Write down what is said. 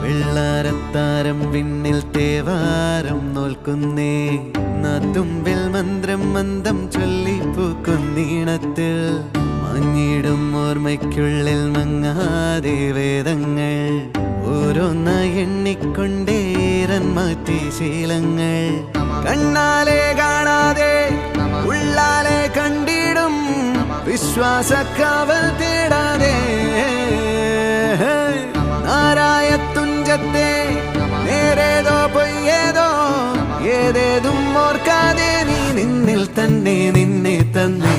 വെള്ളാരത്താരം വിണ്ണിൽ തേവാരം നോൽക്കുന്നേ നാത്തുമ്പിൽ മന്ത്രം മന്ദം ചൊല്ലിപ്പൂക്കുന്നീണത്തിൽ മങ്ങിടും ഓർമ്മയ്ക്കുള്ളിൽ മങ്ങാതെ വേദങ്ങൾ ഓരോന്നായി എണ്ണിക്കൊണ്ടേരൻ മാറ്റി ശീലങ്ങൾ കണ്ണാലെ കാണാതെ ഉള്ളാലെ കണ്ടിടും വിശ്വാസക്കാവൽ തേടാതെ നാരായ തുഞ്ചത്തെ നേരേതോ പൊയ്യേതോ ഏതേതും ഓർക്കാതെ നീ നിന്നിൽ തന്നെ നിന്നെ തന്നെ